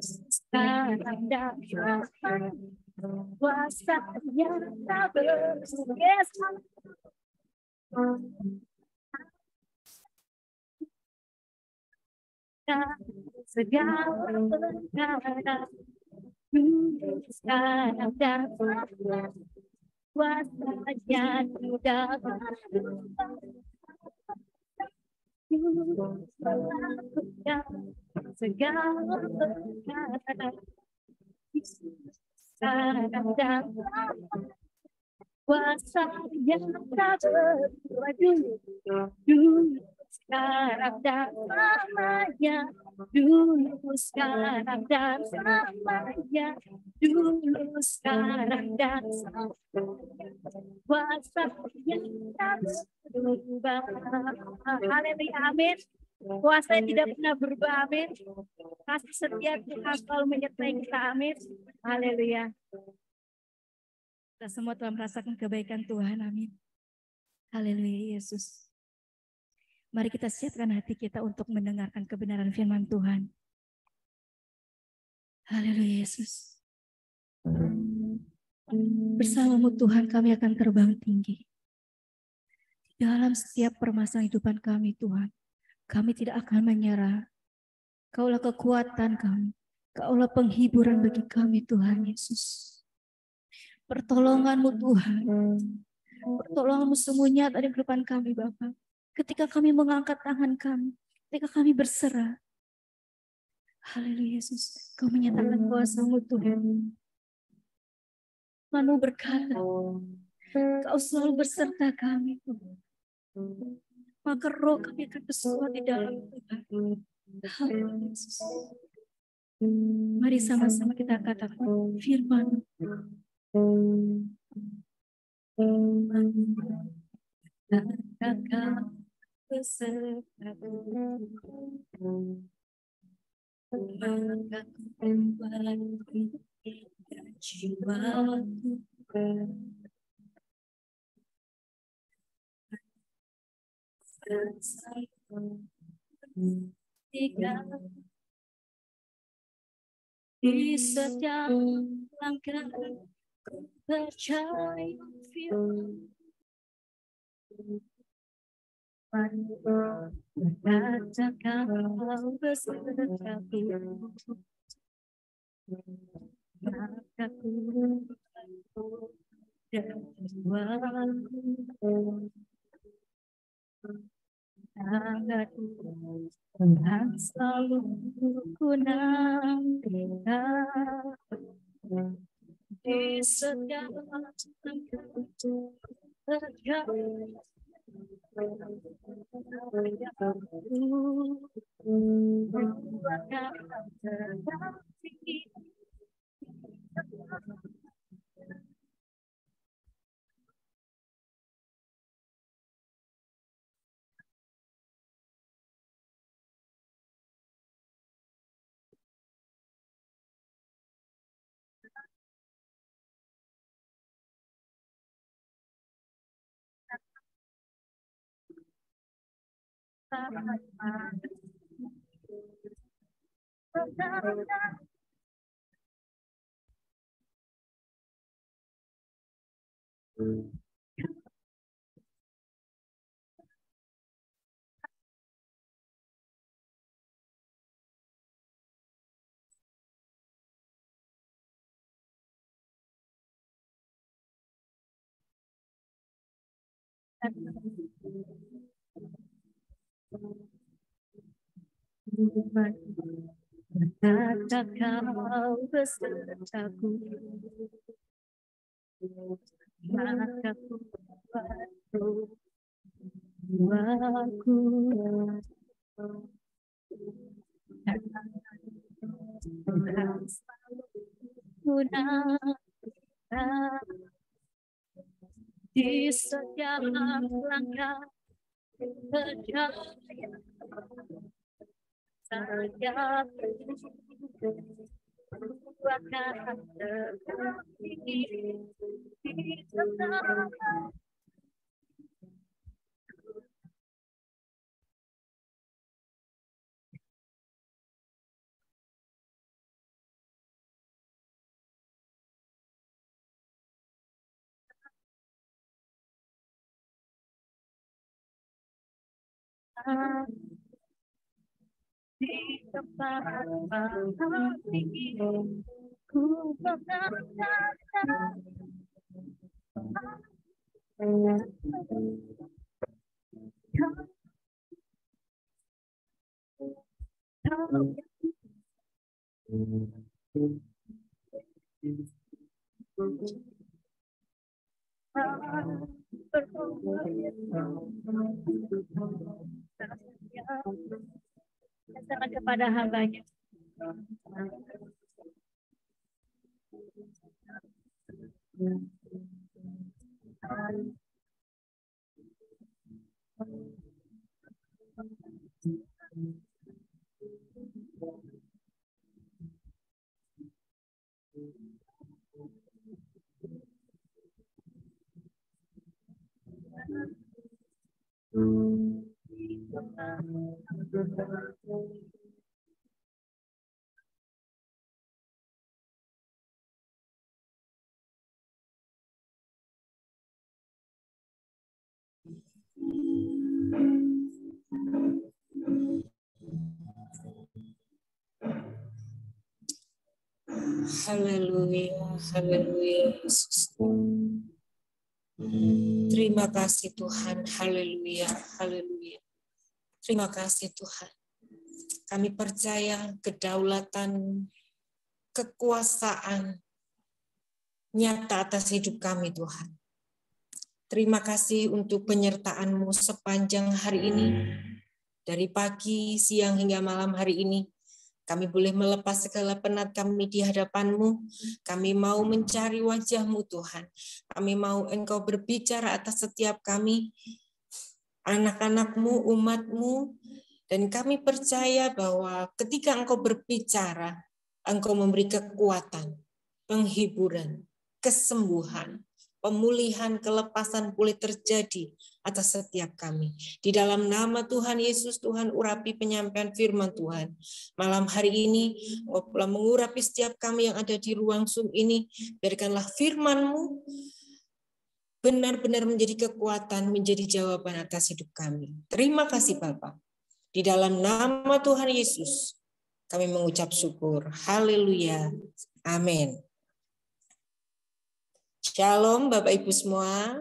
Sekarang dapat kuasa yang tak bergeser. Segala perkara sekarang dapat kuasa yang tidak berubah. Segala perkara sekarang dapat kuasa yang tak berubah. Dulu sekarang dan selamanya, dulu sekarang dan selamanya, dulu sekarang dan selamanya, kuasa yang tak berubah. Haleluya, amin. Kuasa yang tidak pernah berubah, amin. Kasih setia Tuhan selalu menyertai kita, amin. Haleluya. Kita semua telah merasakan kebaikan Tuhan, amin. Haleluya, Yesus. Mari kita siapkan hati kita untuk mendengarkan kebenaran firman Tuhan. Haleluya, Yesus. Bersamamu Tuhan kami akan terbang tinggi. Dalam setiap permasalahan kehidupan kami Tuhan, kami tidak akan menyerah. Kaulah kekuatan kami, Kaulah penghiburan bagi kami Tuhan Yesus. Pertolongan-Mu Tuhan, pertolongan-Mu sungguh nyata di kehidupan kami Bapa. Ketika kami mengangkat tangan kami, ketika kami berserah. Haleluya Yesus, Kau menyatakan kuasa-Mu Tuhan. Firman-Mu berkata, Kau selalu berserta kami Tuhan. Maka roh kami akan bersuara di dalam Tuhan. Haleluya Yesus. Mari sama-sama kita katakan firman. Katakan besertaku, maka kembali dan jiwaku di setiap langkah percaya firman. Katakan kau besertaku, maka ku dan jiwaku tanganku akan selalu ku nantikan di setiap langkah terjadi. Katakan kau besertaku, maka ku bantu jiwaku akan selalu ku nantikan di setiap langkah perjalanan saya. akan terbang tinggi di tengah. Di tempat paling tinggi, ku mengatakan sangat kepada hambanya. Haleluya, haleluya Yesus. Terima kasih Tuhan, haleluya, haleluya. Terima kasih Tuhan. Kami percaya kedaulatan, kekuasaan nyata atas hidup kami Tuhan. Terima kasih untuk penyertaan-Mu sepanjang hari ini. Dari pagi, siang hingga malam hari ini. Kami boleh melepas segala penat kami di hadapan-Mu. Kami mau mencari wajah-Mu Tuhan. Kami mau Engkau berbicara atas setiap kami, anak-anak-Mu, umat-Mu. Dan kami percaya bahwa ketika Engkau berbicara, Engkau memberi kekuatan, penghiburan, kesembuhan, pemulihan, kelepasan boleh terjadi atas setiap kami. Di dalam nama Tuhan Yesus, Tuhan urapi penyampaian firman Tuhan. Malam hari ini, Engkau telah mengurapi setiap kami yang ada di ruang Zoom ini. Biarkanlah firman-Mu benar-benar menjadi kekuatan, menjadi jawaban atas hidup kami. Terima kasih Bapa. Di dalam nama Tuhan Yesus, kami mengucap syukur. Haleluya. Amin. Shalom Bapak Ibu semua.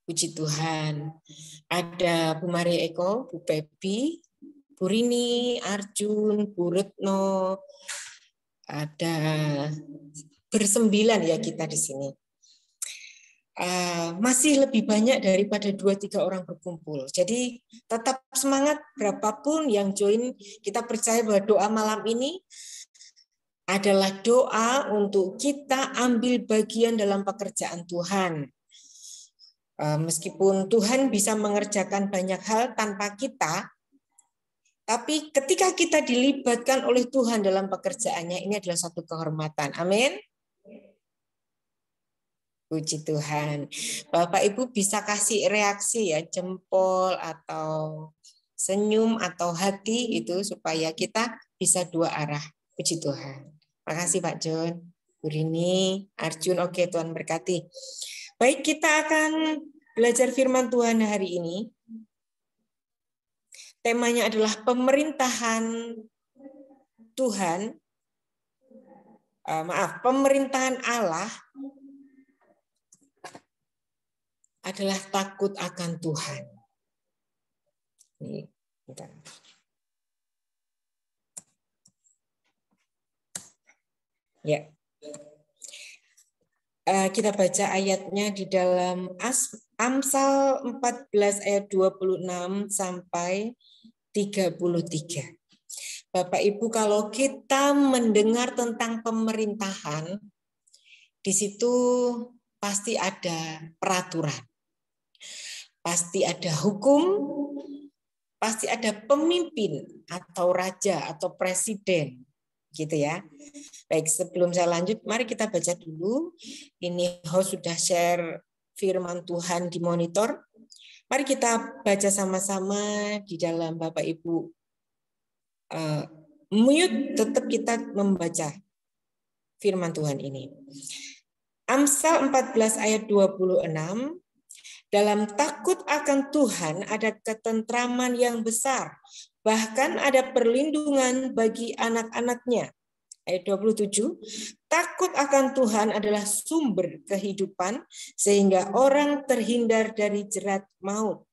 Puji Tuhan. Ada Bu Maria Eko, Bu Pepi, Bu Rini, Arjun, Bu Retno. Ada bersembilan ya kita di sini. Masih lebih banyak daripada 2-3 orang berkumpul. Jadi tetap semangat berapapun yang join. Kita percaya bahwa doa malam ini adalah doa untuk kita ambil bagian dalam pekerjaan Tuhan. Meskipun Tuhan bisa mengerjakan banyak hal tanpa kita, tapi ketika kita dilibatkan oleh Tuhan dalam pekerjaannya, ini adalah satu kehormatan. Amin. Puji Tuhan. Bapak Ibu bisa kasih reaksi ya, jempol atau senyum atau hati itu supaya kita bisa dua arah. Puji Tuhan. Makasih Pak John, Bu Rini, Arjun. Oke, Tuhan berkati. Baik, kita akan belajar firman Tuhan hari ini. Temanya adalah pemerintahan Tuhan. Pemerintahan Allah adalah takut akan Tuhan. Ini, bentar. Ya. Kita baca ayatnya di dalam Amsal 14 ayat 26 sampai 33. Bapak Ibu, kalau kita mendengar tentang pemerintahan, di situ pasti ada peraturan. Pasti ada hukum, pasti ada pemimpin atau raja atau presiden, gitu ya. Baik, sebelum saya lanjut, mari kita baca dulu. Ini host sudah share firman Tuhan di monitor. Mari kita baca sama-sama di dalam Bapak Ibu. Mute, tetap kita membaca firman Tuhan ini. Amsal 14 ayat 26. Dalam takut akan Tuhan ada ketentraman yang besar, bahkan ada perlindungan bagi anak-anaknya. Ayat 27, takut akan Tuhan adalah sumber kehidupan, sehingga orang terhindar dari jerat maut.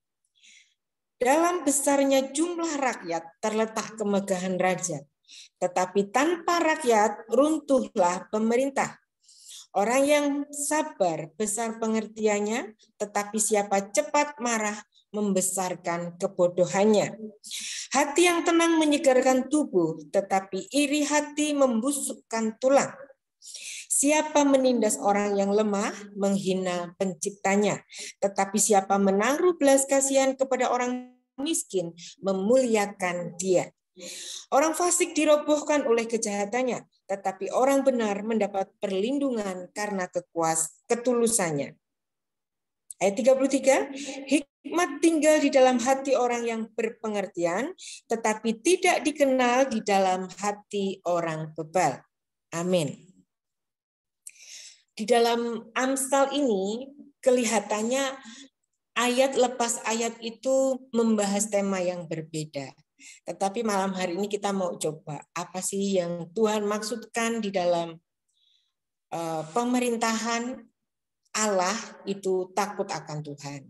Dalam besarnya jumlah rakyat terletak kemegahan raja, tetapi tanpa rakyat runtuhlah pemerintah. Orang yang sabar besar pengertiannya, tetapi siapa cepat marah membesarkan kebodohannya. Hati yang tenang menyegarkan tubuh, tetapi iri hati membusukkan tulang. Siapa menindas orang yang lemah, menghina penciptanya. Tetapi siapa menaruh belas kasihan kepada orang miskin, memuliakan dia. Orang fasik dirobohkan oleh kejahatannya, tetapi orang benar mendapat perlindungan karena ketulusannya. Ayat 33, hikmat tinggal di dalam hati orang yang berpengertian, tetapi tidak dikenal di dalam hati orang bebal. Amin. Di dalam Amsal ini kelihatannya ayat lepas ayat itu membahas tema yang berbeda. Tetapi malam hari ini kita mau coba apa sih yang Tuhan maksudkan di dalam pemerintahan Allah itu takut akan Tuhan.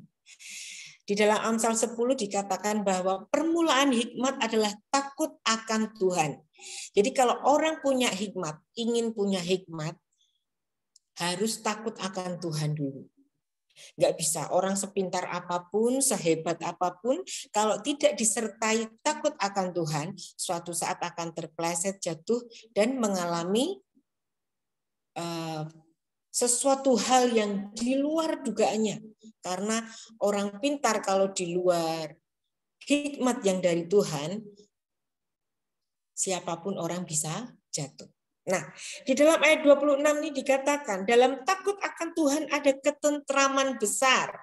Di dalam Amsal 10 dikatakan bahwa permulaan hikmat adalah takut akan Tuhan. Jadi kalau orang punya hikmat, ingin punya hikmat, harus takut akan Tuhan dulu. Nggak bisa orang sepintar apapun, sehebat apapun, kalau tidak disertai takut akan Tuhan, suatu saat akan terpeleset, jatuh, dan mengalami sesuatu hal yang di luar dugaannya. Karena orang pintar kalau di luar hikmat yang dari Tuhan, siapapun orang bisa jatuh. Nah, di dalam ayat 26 ini dikatakan, dalam takut akan Tuhan ada ketentraman besar.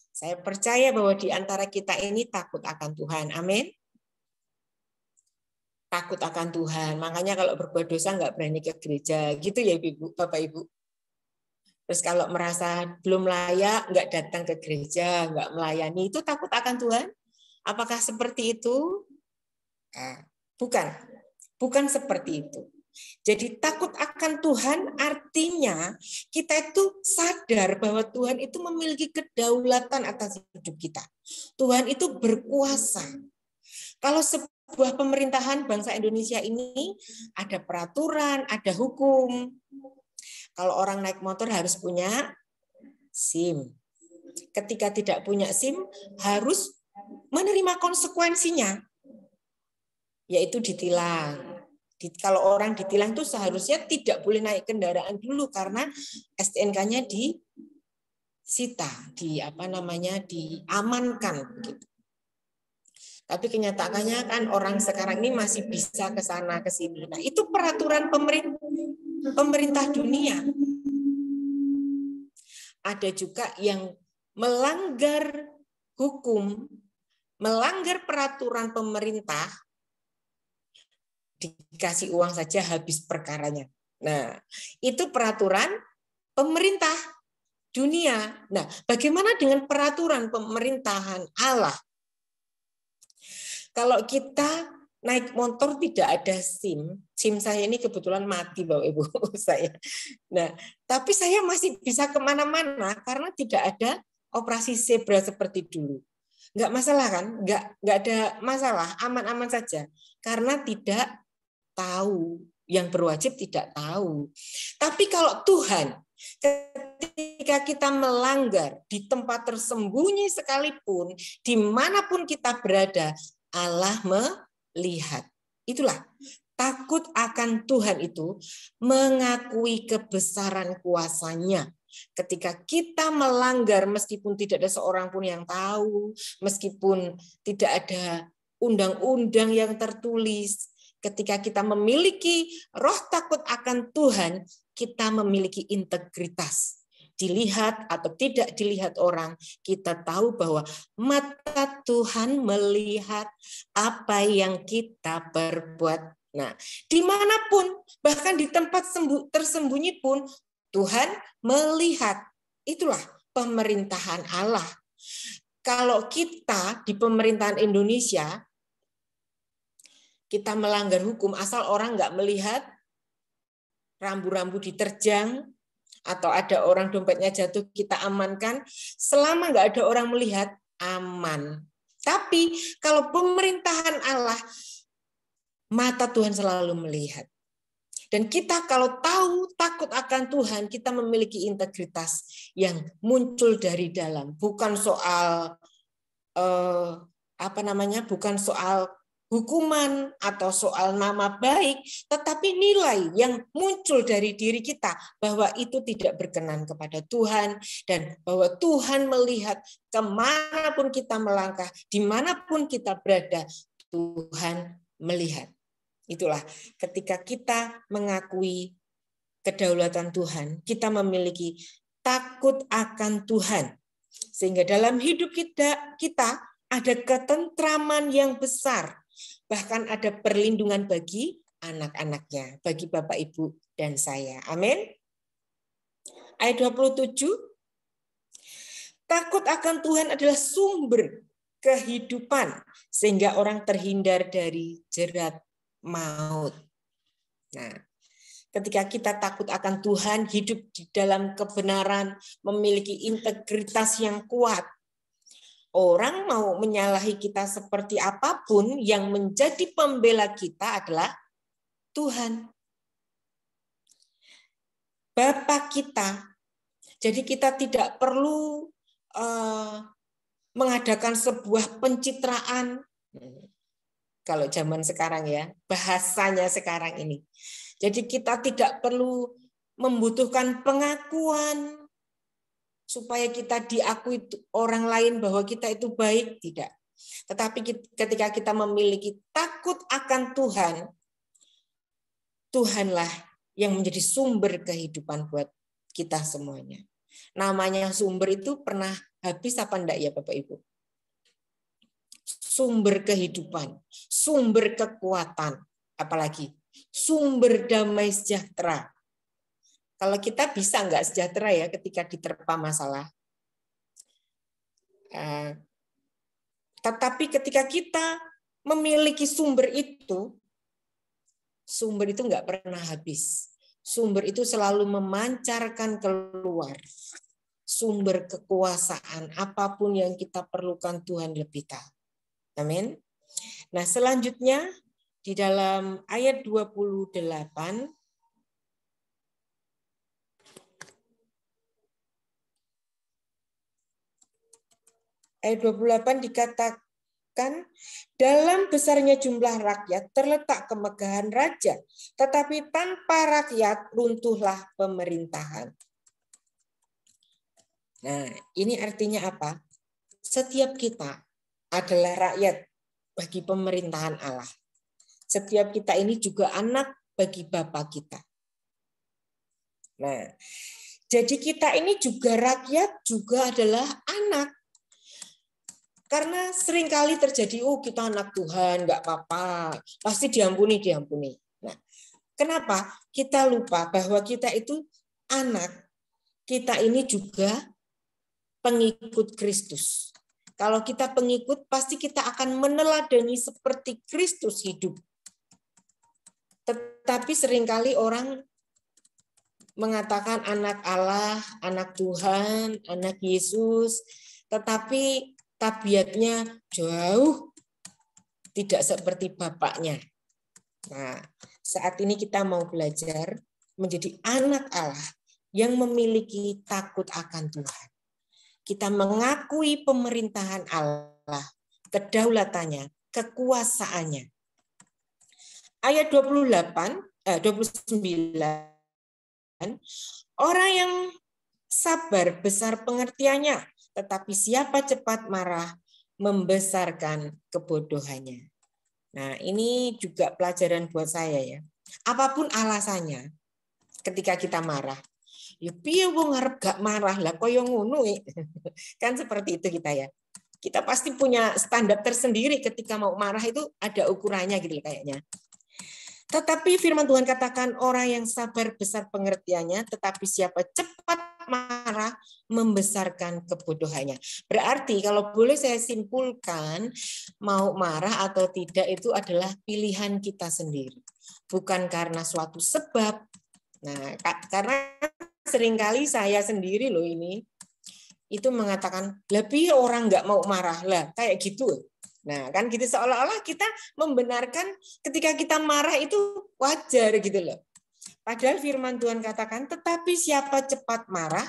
Saya percaya bahwa di antara kita ini takut akan Tuhan. Amin. Takut akan Tuhan. Makanya kalau berbuat dosa nggak berani ke gereja. Gitu ya Bapak Ibu. Terus kalau merasa belum layak, nggak datang ke gereja, nggak melayani. Itu takut akan Tuhan? Apakah seperti itu? Bukan. Bukan seperti itu. Jadi takut akan Tuhan artinya kita itu sadar bahwa Tuhan itu memiliki kedaulatan atas hidup kita. Tuhan itu berkuasa. Kalau sebuah pemerintahan bangsa Indonesia ini ada peraturan, ada hukum. Kalau orang naik motor harus punya SIM. Ketika tidak punya SIM harus menerima konsekuensinya, yaitu ditilang. Kalau orang ditilang itu seharusnya tidak boleh naik kendaraan dulu karena STNK-nya disita, diamankan gitu. Tapi kenyataannya kan orang sekarang ini masih bisa ke sana ke sini. Nah, itu peraturan pemerintah dunia. Ada juga yang melanggar hukum, melanggar peraturan pemerintah, dikasih uang saja habis perkaranya. Nah, itu peraturan pemerintah dunia. Nah, bagaimana dengan peraturan pemerintahan Allah? Kalau kita naik motor tidak ada SIM, SIM saya ini kebetulan mati Bapak Ibu saya. Nah, tapi saya masih bisa kemana-mana karena tidak ada operasi zebra seperti dulu. Nggak masalah kan? Nggak ada masalah, aman-aman saja. Karena tidak tahu, yang berwajib tidak tahu. Tapi kalau Tuhan, ketika kita melanggar di tempat tersembunyi sekalipun, dimanapun kita berada, Allah melihat. Itulah takut akan Tuhan itu mengakui kebesaran kuasa-Nya. ketika kita melanggar meskipun tidak ada seorang pun yang tahu, meskipun tidak ada undang-undang yang tertulis, ketika kita memiliki roh takut akan Tuhan, kita memiliki integritas. Dilihat atau tidak dilihat orang, kita tahu bahwa mata Tuhan melihat apa yang kita perbuat. Nah, dimanapun, bahkan di tempat tersembunyi pun, Tuhan melihat. Itulah pemerintahan Allah. Kalau kita di pemerintahan Indonesia, kita melanggar hukum asal orang nggak melihat, rambu-rambu diterjang, atau ada orang dompetnya jatuh, kita amankan. Selama nggak ada orang melihat, aman. Tapi kalau pemerintahan Allah, mata Tuhan selalu melihat. Dan kita kalau tahu takut akan Tuhan, kita memiliki integritas yang muncul dari dalam. Bukan soal bukan soal hukuman atau soal nama baik, tetapi nilai yang muncul dari diri kita bahwa itu tidak berkenan kepada Tuhan, dan bahwa Tuhan melihat kemanapun kita melangkah, dimanapun kita berada, Tuhan melihat. Itulah ketika kita mengakui kedaulatan Tuhan, kita memiliki takut akan Tuhan, sehingga dalam hidup kita ada ketentraman yang besar. Bahkan ada perlindungan bagi anak-anaknya, bagi Bapak, Ibu, dan saya. Amin. Ayat 27, takut akan Tuhan adalah sumber kehidupan, sehingga orang terhindar dari jerat maut. Nah, ketika kita takut akan Tuhan, hidup di dalam kebenaran, memiliki integritas yang kuat, orang mau menyalahi kita seperti apapun, yang menjadi pembela kita adalah Tuhan. Bapa kita. Jadi kita tidak perlu mengadakan sebuah pencitraan. Kalau zaman sekarang ya, bahasanya sekarang ini. Jadi kita tidak perlu membutuhkan pengakuan, supaya kita diakui orang lain bahwa kita itu baik, tidak. Tetapi ketika kita memiliki takut akan Tuhan, Tuhanlah yang menjadi sumber kehidupan buat kita semuanya. Namanya sumber itu pernah habis apa enggak ya Bapak Ibu? Sumber kehidupan, sumber kekuatan, apalagi sumber damai sejahtera. Kalau kita bisa nggak sejahtera ya ketika diterpa masalah. Tetapi ketika kita memiliki sumber itu nggak pernah habis. Sumber itu selalu memancarkan keluar. Sumber kekuasaan, apapun yang kita perlukan Tuhan lebih tahu. Amin. Nah, selanjutnya di dalam ayat 28, ayat 28 dikatakan, dalam besarnya jumlah rakyat terletak kemegahan raja, tetapi tanpa rakyat runtuhlah pemerintahan. Nah, ini artinya apa? Setiap kita adalah rakyat bagi pemerintahan Allah. Setiap kita ini juga anak bagi Bapa kita. Nah, jadi kita ini juga rakyat, juga adalah anak. Karena seringkali terjadi, kita anak Tuhan, nggak apa-apa, pasti diampuni. Nah, kenapa? Kita lupa bahwa kita itu anak. Kita ini juga pengikut Kristus. Kalau kita pengikut, pasti kita akan meneladani seperti Kristus hidup. Tetapi seringkali orang mengatakan anak Allah, anak Tuhan, anak Yesus, tetapi tabiatnya jauh tidak seperti bapaknya. Nah, saat ini kita mau belajar menjadi anak Allah yang memiliki takut akan Tuhan. Kita mengakui pemerintahan Allah, kedaulatannya, kekuasaannya. Ayat 29, orang yang sabar besar pengertiannya, tetapi siapa cepat marah membesarkan kebodohannya. Nah, ini juga pelajaran buat saya ya. Apapun alasannya ketika kita marah, ya piye wong arep gak marah lah koyo ngono. Kan seperti itu kita ya. Kita pasti punya standar tersendiri ketika mau marah, itu ada ukurannya gitu kayaknya. Tetapi firman Tuhan katakan orang yang sabar besar pengertiannya, tetapi siapa cepat marah membesarkan kebodohannya. Berarti kalau boleh saya simpulkan, mau marah atau tidak itu adalah pilihan kita sendiri. Bukan karena suatu sebab. Nah, karena seringkali saya sendiri loh ini, itu mengatakan, lebih orang nggak mau marah lah, kayak gitu. Nah, kan gitu seolah-olah kita membenarkan ketika kita marah itu wajar gitu loh. Padahal firman Tuhan katakan, tetapi siapa cepat marah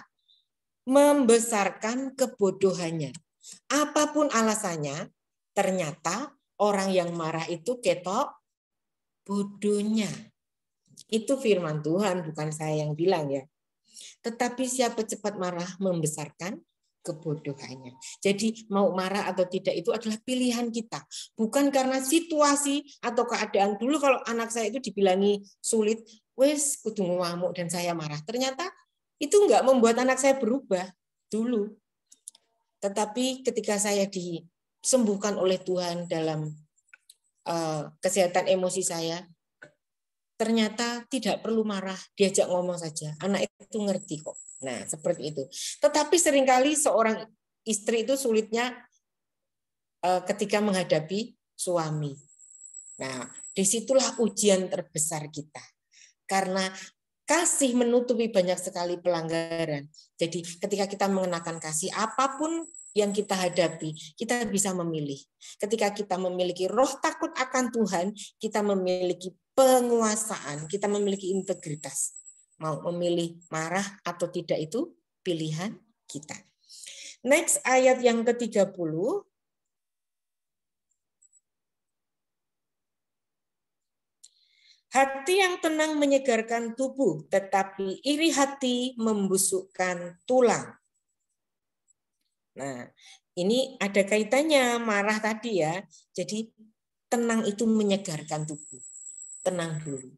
membesarkan kebodohannya. Apapun alasannya, ternyata orang yang marah itu ketok bodohnya. Itu firman Tuhan, bukan saya yang bilang ya. Tetapi siapa cepat marah membesarkan kebodohannya. Jadi mau marah atau tidak itu adalah pilihan kita. Bukan karena situasi atau keadaan. Dulu kalau anak saya itu dibilangi sulit, wes kudu ngamuk dan saya marah. Ternyata itu enggak membuat anak saya berubah dulu. Tetapi ketika saya disembuhkan oleh Tuhan dalam kesehatan emosi saya, ternyata tidak perlu marah, diajak ngomong saja. Anak itu ngerti kok. Nah, seperti itu. Tetapi seringkali seorang istri itu sulitnya ketika menghadapi suami. Nah, disitulah ujian terbesar kita. Karena kasih menutupi banyak sekali pelanggaran. Jadi ketika kita mengenakan kasih, apapun yang kita hadapi, kita bisa memilih. Ketika kita memiliki roh takut akan Tuhan, kita memiliki penguasaan, kita memiliki integritas. Mau memilih marah atau tidak itu pilihan kita. Next ayat yang ke-30. Hati yang tenang menyegarkan tubuh, tetapi iri hati membusukkan tulang. Nah, ini ada kaitannya marah tadi ya. Jadi tenang itu menyegarkan tubuh. Tenang dulu.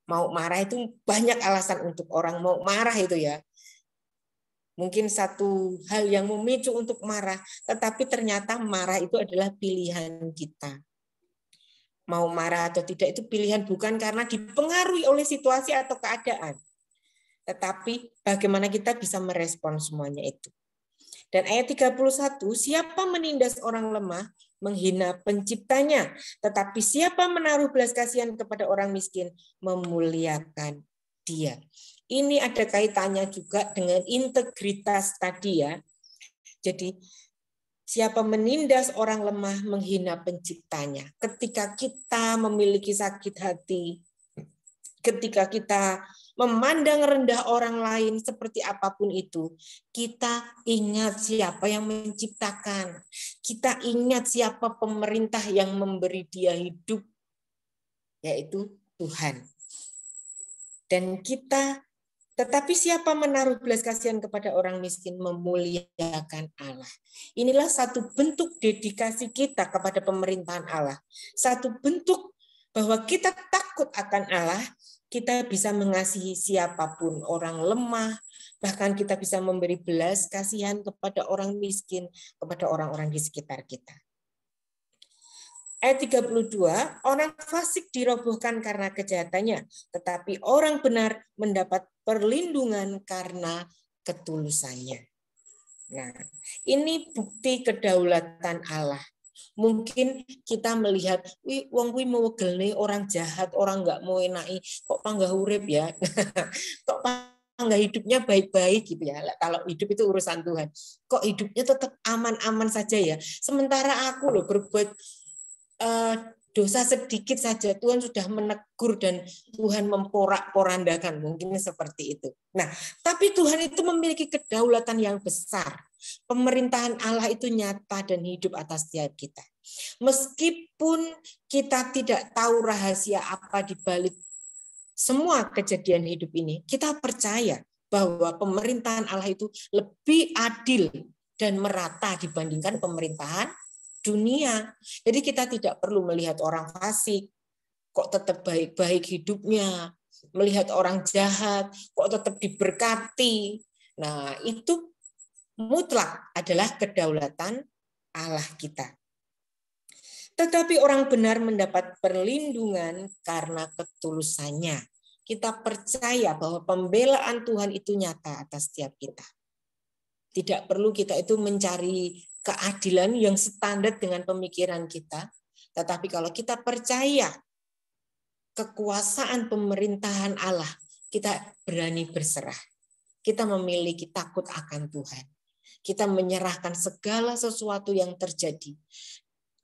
Mau marah itu banyak alasan untuk orang mau marah itu ya. Mungkin satu hal yang memicu untuk marah, tetapi ternyata marah itu adalah pilihan kita. Mau marah atau tidak itu pilihan bukan karena dipengaruhi oleh situasi atau keadaan. Tetapi bagaimana kita bisa merespon semuanya itu. Dan ayat 31, siapa menindas orang lemah, menghina penciptanya. Tetapi siapa menaruh belas kasihan kepada orang miskin, memuliakan dia. Ini ada kaitannya juga dengan integritas tadi ya. Jadi siapa menindas orang lemah, menghina penciptanya. Ketika kita memiliki sakit hati, ketika kita memandang rendah orang lain seperti apapun itu, kita ingat siapa yang menciptakan. Kita ingat siapa pemerintah yang memberi dia hidup, yaitu Tuhan. Dan kita, tetapi siapa menaruh belas kasihan kepada orang miskin, memuliakan Allah. Inilah satu bentuk dedikasi kita kepada pemerintahan Allah. Satu bentuk bahwa kita takut akan Allah, kita bisa mengasihi siapapun, orang lemah, bahkan kita bisa memberi belas kasihan kepada orang miskin, kepada orang-orang di sekitar kita. Ayat 32, orang fasik dirobohkan karena kejahatannya, tetapi orang benar mendapat perlindungan karena ketulusannya. Nah, ini bukti kedaulatan Allah. Mungkin kita melihat, wih, wong kuwi mau gelne orang jahat, orang nggak mau enaki, kok panggah urip ya, kok panggah hidupnya baik-baik gitu ya. Kalau hidup itu urusan Tuhan, kok hidupnya tetap aman-aman saja ya. Sementara aku loh berbuat dosa sedikit saja, Tuhan sudah menegur dan Tuhan memporak-porandakan, mungkin seperti itu. Nah, tapi Tuhan itu memiliki kedaulatan yang besar. Pemerintahan Allah itu nyata dan hidup atas setiap kita. Meskipun kita tidak tahu rahasia apa di balik semua kejadian hidup ini, kita percaya bahwa pemerintahan Allah itu lebih adil dan merata dibandingkan pemerintahan dunia. Jadi kita tidak perlu melihat orang fasik, kok tetap baik-baik hidupnya, melihat orang jahat, kok tetap diberkati. Nah, itu mutlak adalah kedaulatan Allah kita. Tetapi orang benar mendapat perlindungan karena ketulusannya. Kita percaya bahwa pembelaan Tuhan itu nyata atas setiap kita. Tidak perlu kita itu mencari keadilan yang standar dengan pemikiran kita. Tetapi kalau kita percaya kekuasaan pemerintahan Allah, kita berani berserah. Kita memiliki takut akan Tuhan. Kita menyerahkan segala sesuatu yang terjadi.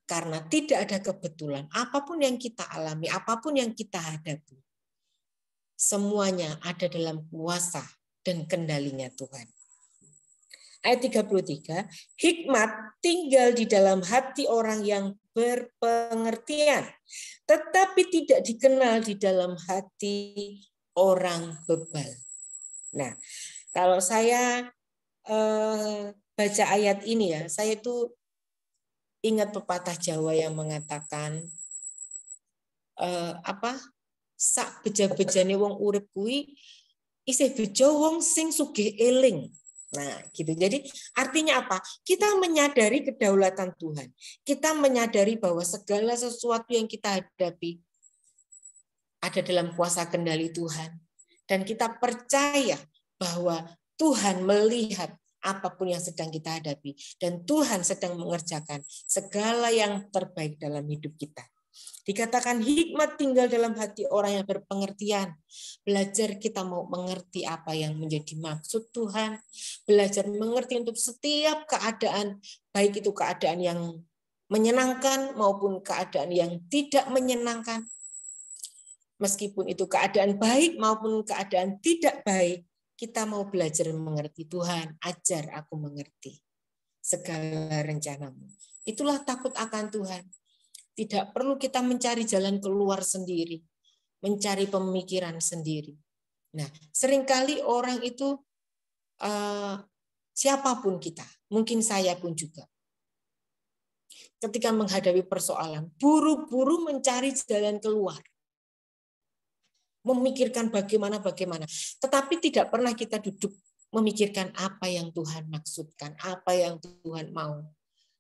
Karena tidak ada kebetulan. Apapun yang kita alami, apapun yang kita hadapi, semuanya ada dalam kuasa dan kendalinya Tuhan. Ayat 33, hikmat tinggal di dalam hati orang yang berpengertian, tetapi tidak dikenal di dalam hati orang bebal. Nah, kalau saya baca ayat ini ya, saya itu ingat pepatah Jawa yang mengatakan sak beja-bejane wong urip kuwi isih bejo wong sing sugih eling. Nah, gitu. Jadi artinya apa? Kita menyadari kedaulatan Tuhan. Kita menyadari bahwa segala sesuatu yang kita hadapi ada dalam kuasa kendali Tuhan. Dan kita percaya bahwa Tuhan melihat apapun yang sedang kita hadapi. Dan Tuhan sedang mengerjakan segala yang terbaik dalam hidup kita. Dikatakan hikmat tinggal dalam hati orang yang berpengertian. Belajar kita mau mengerti apa yang menjadi maksud Tuhan. Belajar mengerti untuk setiap keadaan, baik itu keadaan yang menyenangkan maupun keadaan yang tidak menyenangkan. Meskipun itu keadaan baik maupun keadaan tidak baik, kita mau belajar mengerti. Tuhan, ajar aku mengerti segala rencanamu. Itulah takut akan Tuhan. Tidak perlu kita mencari jalan keluar sendiri, mencari pemikiran sendiri. Nah, seringkali orang itu, siapapun kita, mungkin saya pun juga, ketika menghadapi persoalan, buru-buru mencari jalan keluar, memikirkan bagaimana. Tetapi tidak pernah kita duduk memikirkan apa yang Tuhan maksudkan, apa yang Tuhan mau.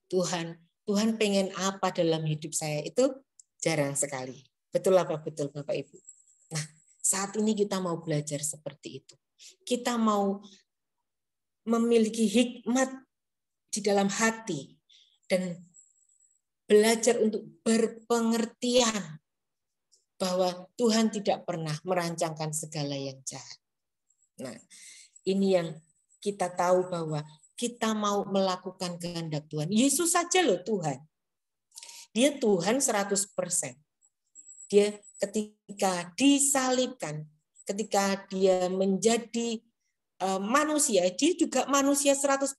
Tuhan pengen apa dalam hidup saya, itu jarang sekali. Betul apa betul Bapak Ibu? Nah, saat ini kita mau belajar seperti itu. Kita mau memiliki hikmat di dalam hati dan belajar untuk berpengertian bahwa Tuhan tidak pernah merancangkan segala yang jahat. Nah, ini yang kita tahu bahwa kita mau melakukan kehendak Tuhan. Yesus saja loh Tuhan. Dia Tuhan 100%. Dia ketika disalibkan, ketika dia menjadi manusia, dia juga manusia 100%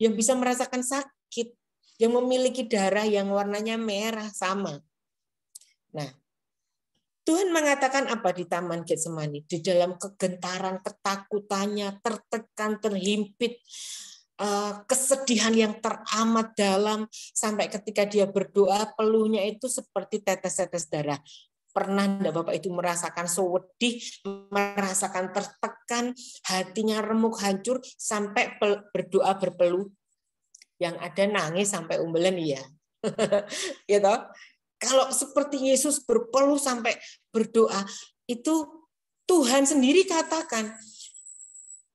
yang bisa merasakan sakit, yang memiliki darah yang warnanya merah sama. Nah, Tuhan mengatakan apa di Taman Getsemani? Di dalam kegentaran, ketakutannya, tertekan, terhimpit, kesedihan yang teramat dalam, sampai ketika dia berdoa, peluhnya itu seperti tetes-tetes darah. Pernah enggak Bapak itu merasakan sedih, merasakan tertekan, hatinya remuk, hancur, sampai berdoa berpeluh? Yang ada nangis sampai umbelen ya. Gitu. Kalau seperti Yesus berpeluh sampai berdoa, itu Tuhan sendiri katakan,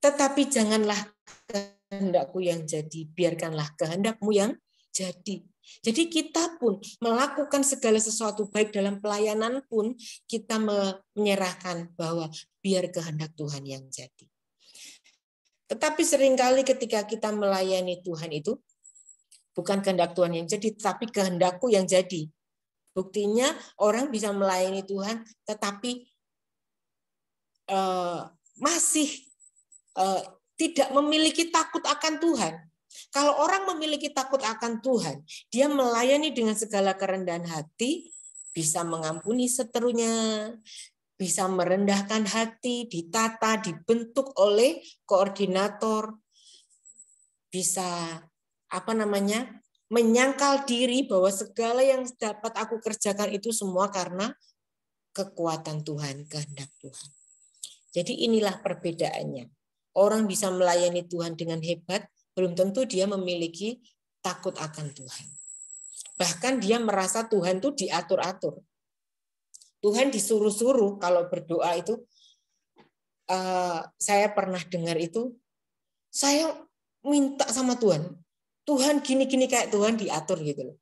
tetapi janganlah kehendakku yang jadi, biarkanlah kehendakmu yang jadi. Jadi kita pun melakukan segala sesuatu, baik dalam pelayanan pun kita menyerahkan bahwa biar kehendak Tuhan yang jadi. Tetapi seringkali ketika kita melayani Tuhan itu, bukan kehendak Tuhan yang jadi, tapi kehendakku yang jadi. Buktinya orang bisa melayani Tuhan, tetapi masih tidak memiliki takut akan Tuhan. Kalau orang memiliki takut akan Tuhan, dia melayani dengan segala kerendahan hati, bisa mengampuni seterunya, bisa merendahkan hati, ditata, dibentuk oleh koordinator, bisa menyangkal diri bahwa segala yang dapat aku kerjakan itu semua karena kekuatan Tuhan, kehendak Tuhan. Jadi inilah perbedaannya. Orang bisa melayani Tuhan dengan hebat, belum tentu dia memiliki takut akan Tuhan. Bahkan dia merasa Tuhan itu diatur-atur. Tuhan disuruh-suruh kalau berdoa itu. Saya pernah dengar itu, saya minta sama Tuhan. Tuhan gini-gini kayak Tuhan diatur gitu loh.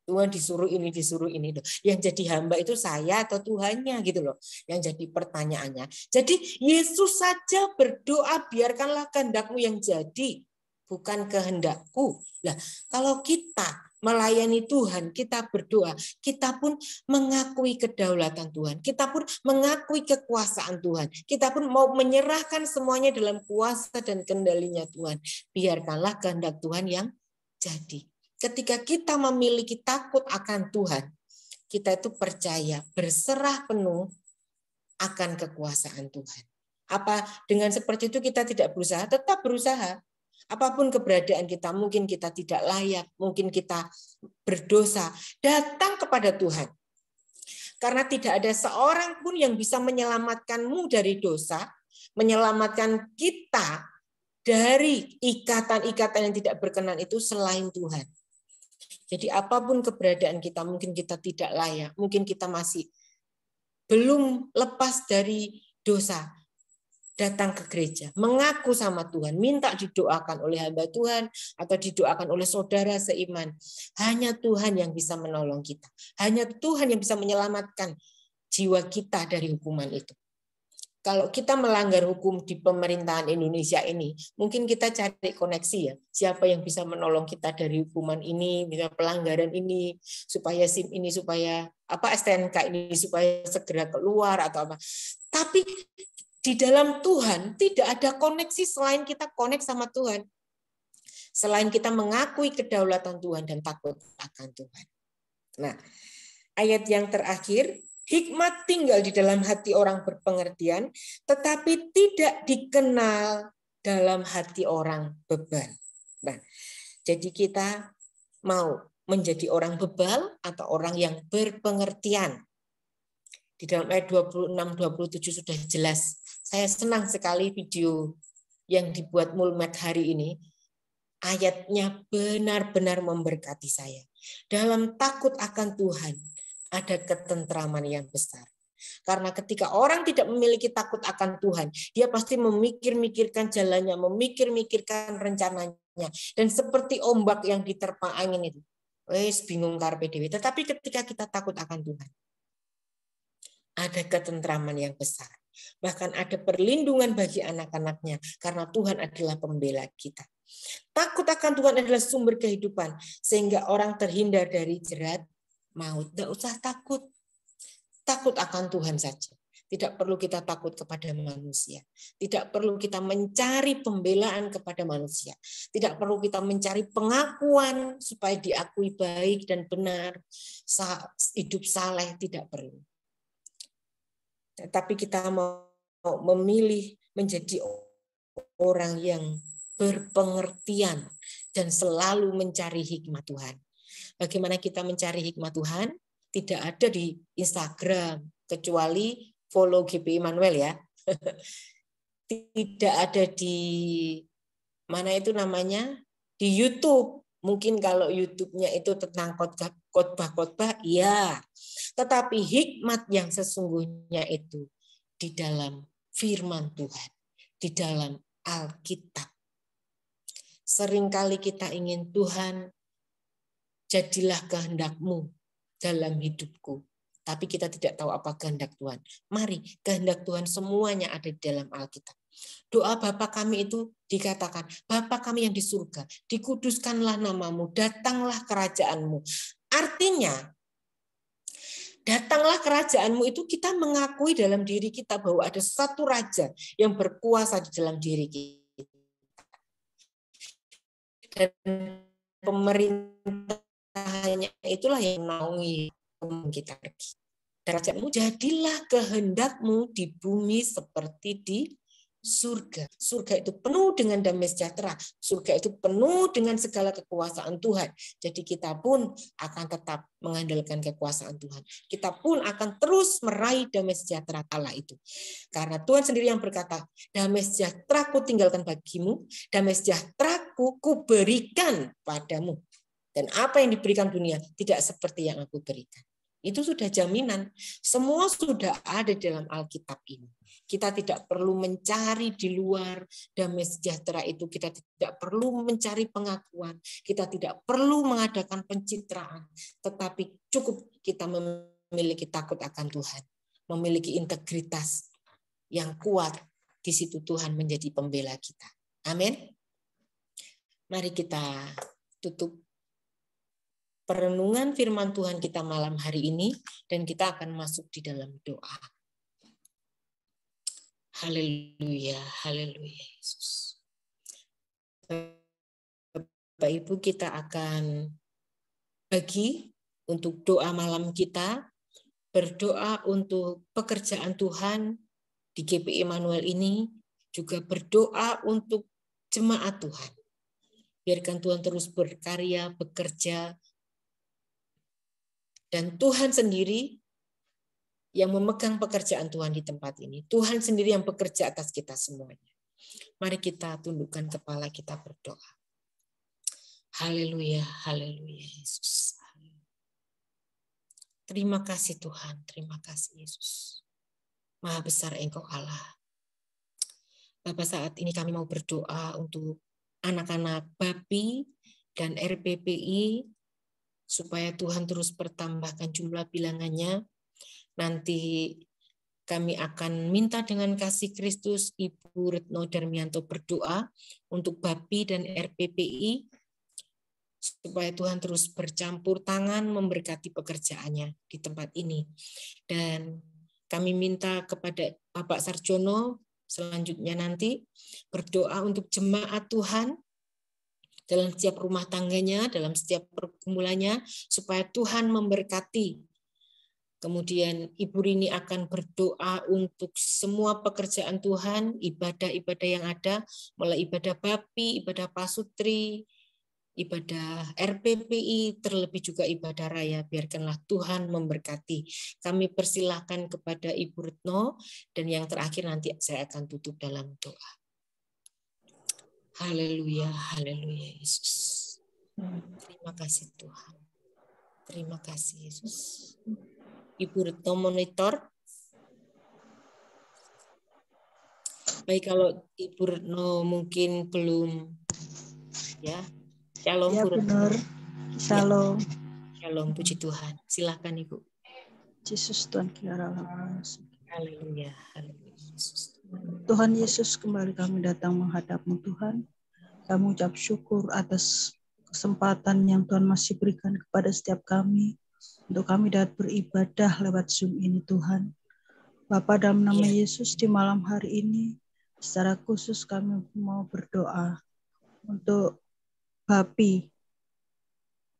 Tuhan disuruh ini loh. Yang jadi hamba itu saya atau Tuhannya gitu loh. Yang jadi pertanyaannya. Jadi Yesus saja berdoa, biarkanlah kehendakmu yang jadi, bukan kehendakku. Nah, kalau kita melayani Tuhan, kita berdoa, kita pun mengakui kedaulatan Tuhan, kita pun mengakui kekuasaan Tuhan, kita pun mau menyerahkan semuanya dalam kuasa dan kendalinya Tuhan. Biarkanlah kehendak Tuhan yang jadi. Ketika kita memiliki takut akan Tuhan, kita itu percaya, berserah penuh akan kekuasaan Tuhan. Apa dengan seperti itu kita tidak berusaha? Tetap berusaha. Apapun keberadaan kita, mungkin kita tidak layak, mungkin kita berdosa, datang kepada Tuhan. Karena tidak ada seorang pun yang bisa menyelamatkanmu dari dosa, menyelamatkan kita dari ikatan-ikatan yang tidak berkenan itu selain Tuhan. Jadi apapun keberadaan kita, mungkin kita tidak layak, mungkin kita masih belum lepas dari dosa. Datang ke gereja, mengaku sama Tuhan, minta didoakan oleh hamba Tuhan atau didoakan oleh saudara seiman. Hanya Tuhan yang bisa menolong kita. Hanya Tuhan yang bisa menyelamatkan jiwa kita dari hukuman itu. Kalau kita melanggar hukum di pemerintahan Indonesia ini, mungkin kita cari koneksi ya, siapa yang bisa menolong kita dari hukuman ini, misalnya pelanggaran ini, supaya SIM ini, supaya STNK ini supaya segera keluar atau apa. Tapi di dalam Tuhan tidak ada koneksi selain kita connect sama Tuhan. Selain kita mengakui kedaulatan Tuhan dan takut akan Tuhan. Nah, ayat yang terakhir, hikmat tinggal di dalam hati orang berpengertian, tetapi tidak dikenal dalam hati orang bebal. Nah, jadi kita mau menjadi orang bebal atau orang yang berpengertian. Di dalam ayat 26-27 sudah jelas. Saya senang sekali video yang dibuat Mulmet hari ini. Ayatnya benar-benar memberkati saya. Dalam takut akan Tuhan, ada ketentraman yang besar. Karena ketika orang tidak memiliki takut akan Tuhan, dia pasti memikir-mikirkan jalannya, memikir-mikirkan rencananya. Dan seperti ombak yang diterpa angin itu. Wes bingung karpe dewe. Tetapi ketika kita takut akan Tuhan, ada ketentraman yang besar. Bahkan ada perlindungan bagi anak-anaknya karena Tuhan adalah pembela kita. Takut akan Tuhan adalah sumber kehidupan sehingga orang terhindar dari jerat maut. Tidak usah takut. Takut akan Tuhan saja. Tidak perlu kita takut kepada manusia. Tidak perlu kita mencari pembelaan kepada manusia. Tidak perlu kita mencari pengakuan supaya diakui baik dan benar, hidup saleh, tidak perlu. Tapi kita mau memilih menjadi orang yang berpengertian dan selalu mencari hikmat Tuhan. Bagaimana kita mencari hikmat Tuhan? Tidak ada di Instagram, kecuali follow GP Immanuel ya. Tidak ada di mana itu namanya? Di YouTube. Mungkin kalau YouTube-nya itu tentang khotbah-khotbah, iya. Tetapi hikmat yang sesungguhnya itu di dalam firman Tuhan, di dalam Alkitab. Seringkali kita ingin Tuhan, jadilah kehendak-Mu dalam hidupku. Tapi kita tidak tahu apa kehendak Tuhan. Mari, kehendak Tuhan semuanya ada di dalam Alkitab. Doa Bapa kami itu dikatakan, Bapa kami yang di surga, dikuduskanlah namamu, datanglah kerajaanmu. Artinya, datanglah kerajaanmu itu kita mengakui dalam diri kita bahwa ada satu raja yang berkuasa di dalam diri kita. Dan pemerintahannya itulah yang menaungi kita. derajatmu, jadilah kehendakmu di bumi seperti di surga. Surga itu penuh dengan damai sejahtera. Surga itu penuh dengan segala kekuasaan Tuhan. Jadi kita pun akan tetap mengandalkan kekuasaan Tuhan. Kita pun akan terus meraih damai sejahtera Allah itu. Karena Tuhan sendiri yang berkata, damai sejahtera ku tinggalkan bagimu, damai sejahtera ku berikan padamu. Dan apa yang diberikan dunia tidak seperti yang aku berikan. Itu sudah jaminan. Semua sudah ada dalam Alkitab ini. Kita tidak perlu mencari di luar damai sejahtera itu. Kita tidak perlu mencari pengakuan. Kita tidak perlu mengadakan pencitraan. Tetapi cukup kita memiliki takut akan Tuhan. Memiliki integritas yang kuat. Di situ Tuhan menjadi pembela kita. Amin. Mari kita tutup perenungan firman Tuhan kita malam hari ini, dan kita akan masuk di dalam doa. Haleluya, haleluya Yesus. Bapak Ibu, kita akan bagi untuk doa malam kita, berdoa untuk pekerjaan Tuhan di GPI Immanuel ini, juga berdoa untuk jemaat Tuhan. Biarkan Tuhan terus berkarya, bekerja, dan Tuhan sendiri yang memegang pekerjaan Tuhan di tempat ini. Tuhan sendiri yang bekerja atas kita semuanya. Mari kita tundukkan kepala, kita berdoa. Haleluya, haleluya Yesus. Terima kasih Tuhan, terima kasih Yesus. Maha besar Engkau Allah. Bapak, saat ini kami mau berdoa untuk anak-anak BAPI dan RPPI, supaya Tuhan terus bertambahkan jumlah bilangannya. Nanti kami akan minta dengan kasih Kristus Ibu Retno Darmianto berdoa untuk BAPI dan RPPI, supaya Tuhan terus bercampur tangan memberkati pekerjaannya di tempat ini. Dan kami minta kepada Bapak Sarjono selanjutnya nanti berdoa untuk jemaat Tuhan dalam setiap rumah tangganya, dalam setiap pergumulannya, supaya Tuhan memberkati. Kemudian Ibu Rini akan berdoa untuk semua pekerjaan Tuhan, ibadah-ibadah yang ada, mulai ibadah BAPI, ibadah Pasutri, ibadah RPPI, terlebih juga ibadah raya. Biarkanlah Tuhan memberkati. Kami persilahkan kepada Ibu Retno, dan yang terakhir nanti saya akan tutup dalam doa. Haleluya, haleluya Yesus. Terima kasih Tuhan. Terima kasih Yesus. Ibu Retno monitor. Baik, kalau Ibu Retno mungkin belum, ya. Shalom ya, Bu Retno. benar. Shalom. Ya. Shalom, puji Tuhan. Silakan Ibu. Yesus Tuhan kira Haleluya, haleluya Yesus. Tuhan Yesus, kembali kami datang menghadap-Mu Tuhan. Kami ucap syukur atas kesempatan yang Tuhan masih berikan kepada setiap kami, untuk kami dapat beribadah lewat Zoom ini Tuhan. Bapa, dalam nama Yesus, di malam hari ini, secara khusus kami mau berdoa untuk BAPI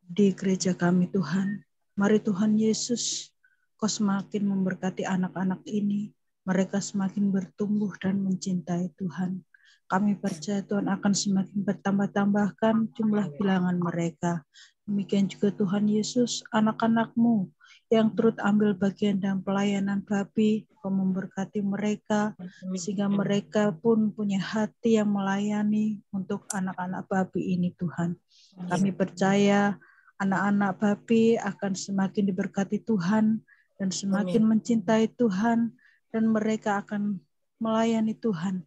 di gereja kami Tuhan. Mari Tuhan Yesus, Kau semakin memberkati anak-anak ini, mereka semakin bertumbuh dan mencintai Tuhan. Kami percaya Tuhan akan semakin bertambah-tambahkan jumlah bilangan mereka. Demikian juga Tuhan Yesus, anak-anak-Mu yang turut ambil bagian dalam pelayanan BAPI, Kau memberkati mereka, sehingga mereka pun punya hati yang melayani untuk anak-anak BAPI ini Tuhan. Kami percaya anak-anak BAPI akan semakin diberkati Tuhan dan semakin mencintai Tuhan, dan mereka akan melayani Tuhan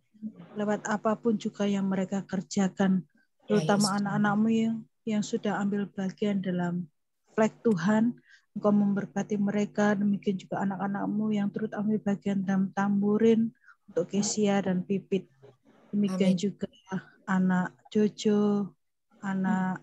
lewat apapun juga yang mereka kerjakan, terutama anak-anak-Mu yang sudah ambil bagian dalam flag Tuhan. Engkau memberkati mereka, demikian juga anak-anak-Mu yang turut ambil bagian dalam tamburin untuk Kesia dan Pipit. Demikian juga anak Jojo, anak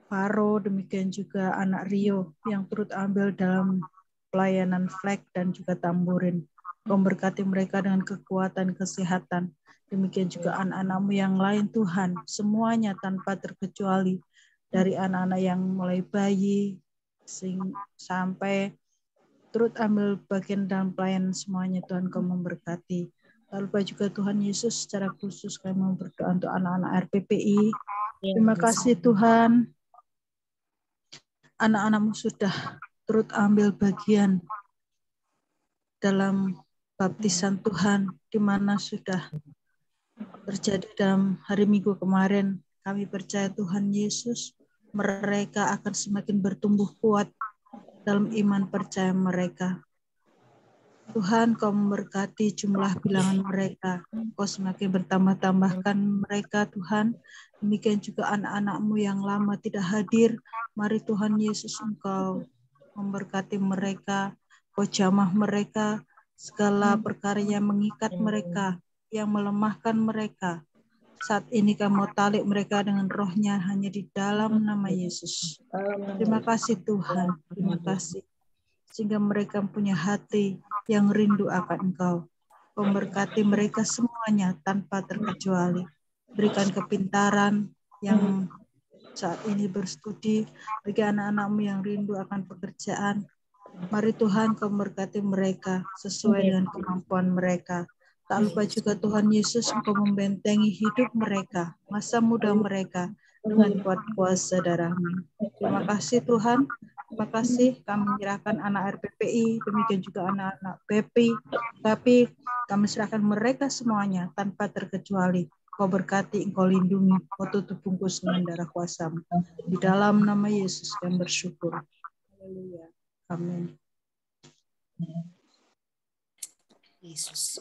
Faro, demikian juga anak Rio yang turut ambil dalam pelayanan flag dan juga tamburin. Memberkati mereka dengan kekuatan, kesehatan. Demikian juga anak-anak-Mu yang lain Tuhan, semuanya tanpa terkecuali, dari anak-anak yang mulai bayi sampai turut ambil bagian dalam pelayanan semuanya Tuhan, Kau memberkati. Tak lupa juga Tuhan Yesus, secara khusus kami mau berdoa untuk anak-anak RPPI. Terima kasih Tuhan, anak-anak-Mu sudah turut ambil bagian dalam baptisan Tuhan, di mana sudah terjadi dalam hari Minggu kemarin. Kami percaya Tuhan Yesus, mereka akan semakin bertumbuh kuat dalam iman percaya mereka. Tuhan, Kau memberkati jumlah bilangan mereka. Kau semakin bertambah-tambahkan mereka, Tuhan. Demikian juga anak-anak-Mu yang lama tidak hadir. Mari Tuhan Yesus, Engkau memberkati mereka. Kau jamah mereka, segala perkara yang mengikat mereka, yang melemahkan mereka. Saat ini Kau mau talik mereka dengan roh-Nya hanya di dalam nama Yesus. Terima kasih Tuhan, terima kasih. Sehingga mereka punya hati yang rindu akan Engkau. Memberkati mereka semuanya tanpa terkecuali. Berikan kepintaran yang saat ini berstudi, bagi anak-anak-Mu yang rindu akan pekerjaan. Mari Tuhan Kau memberkati mereka sesuai dengan kemampuan mereka. Tak lupa juga Tuhan Yesus, Engkau membentengi hidup mereka, masa muda mereka dengan kuat kuasa darah-Mu. Terima kasih Tuhan. Terima kasih, kami menyerahkan anak RPPI, demikian juga anak-anak BP, tapi kami serahkan mereka semuanya tanpa terkecuali. Kau berkati, Engkau lindungi, Kau tutup bungkus dengan darah kuasa-Mu. Di dalam nama Yesus kami bersyukur. Haleluya. Amin. Yesus.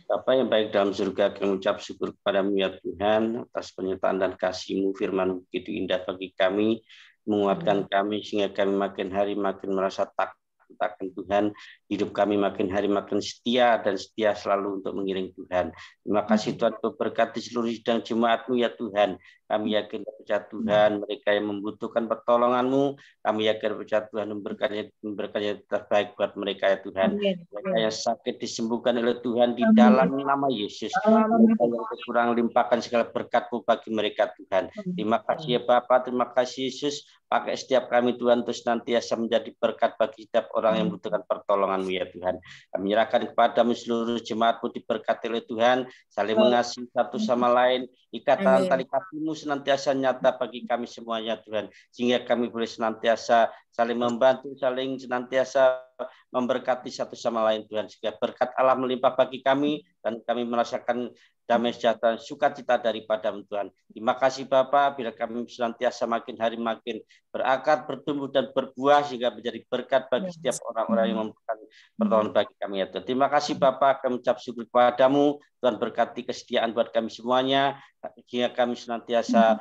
Bapa yang baik dalam surga, kami ucap syukur kepada-Mu ya Tuhan atas penyertaan dan kasih-Mu, firman begitu indah bagi kami, menguatkan kami sehingga kami makin hari makin merasa takut akan Tuhan, hidup kami makin hari makin setia dan setia selalu untuk mengiring Tuhan. Terima kasih Tuhan, Kau berkati seluruh sidang jemaat-Mu ya Tuhan. Kami yakin percaya Tuhan, mereka yang membutuhkan pertolongan-Mu, kami yakin percaya Tuhan memberikannya terbaik buat mereka ya Tuhan. Mereka yang sakit disembuhkan oleh Tuhan di dalam nama Yesus. Mereka yang kurang limpahkan segala berkat-Mu bagi mereka Tuhan. Terima kasih ya Bapak, terima kasih Yesus. Pakai setiap kami Tuhan untuk senantiasa menjadi berkat bagi setiap orang yang membutuhkan pertolongan-Mu ya Tuhan. Kami menyerahkan kepada-Mu seluruh jemaat-Mu diberkati oleh Tuhan, saling mengasihi satu sama lain, ikatan tali kasih-Mu senantiasa nyata bagi kami semuanya Tuhan, sehingga kami boleh senantiasa saling membantu, saling senantiasa memberkati satu sama lain Tuhan, sehingga berkat Allah melimpah bagi kami dan kami merasakan damai sejahtera, sukacita daripada-Mu Tuhan. Terima kasih Bapa, bila kami senantiasa makin hari makin berakar, bertumbuh dan berbuah sehingga menjadi berkat bagi setiap orang-orang yang membutuhkan pertolongan bagi kami ya Tuhan. Terima kasih Bapa, kami ucap syukur kepada-Mu, Tuhan berkati kesetiaan buat kami semuanya, sehingga kami senantiasa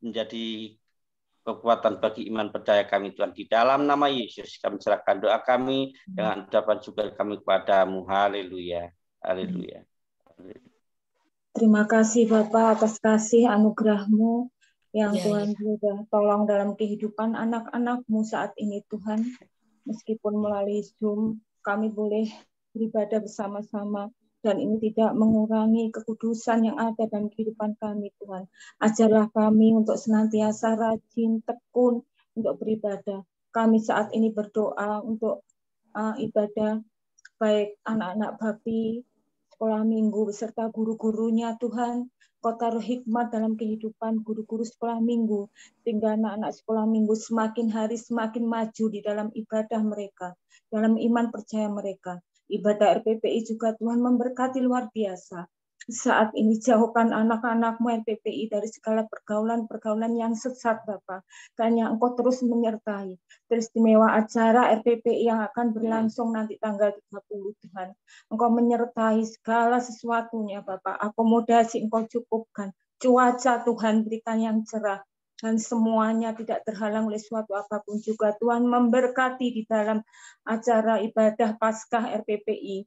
menjadi kekuatan bagi iman percaya kami Tuhan. Di dalam nama Yesus kami serahkan doa kami dengan ucapan syukur kami kepada-Mu. Haleluya. Haleluya. Terima kasih Bapak atas kasih anugerah-Mu yang Ya, Tuhan sudah tolong dalam kehidupan anak-anak-Mu saat ini Tuhan. Meskipun melalui Zoom kami boleh beribadah bersama-sama dan ini tidak mengurangi kekudusan yang ada dalam kehidupan kami Tuhan. Ajarlah kami untuk senantiasa rajin, tekun untuk beribadah. Kami saat ini berdoa untuk ibadah baik anak-anak babi, sekolah minggu beserta guru-gurunya Tuhan. Kau taruh hikmat dalam kehidupan guru-guru sekolah minggu, sehingga anak-anak sekolah minggu semakin hari semakin maju di dalam ibadah mereka, dalam iman percaya mereka. Ibadah RPPI juga Tuhan memberkati luar biasa. Saat ini jauhkan anak-anak-Mu RPPI dari segala pergaulan-pergaulan yang sesat Bapak, dan yang Engkau terus menyertai. Teristimewa acara RPPI yang akan berlangsung nanti tanggal 30 Tuhan. Engkau menyertai segala sesuatunya Bapak, akomodasi Engkau cukupkan, cuaca Tuhan berikan yang cerah, dan semuanya tidak terhalang oleh suatu apapun juga. Tuhan memberkati di dalam acara ibadah Paskah RPPI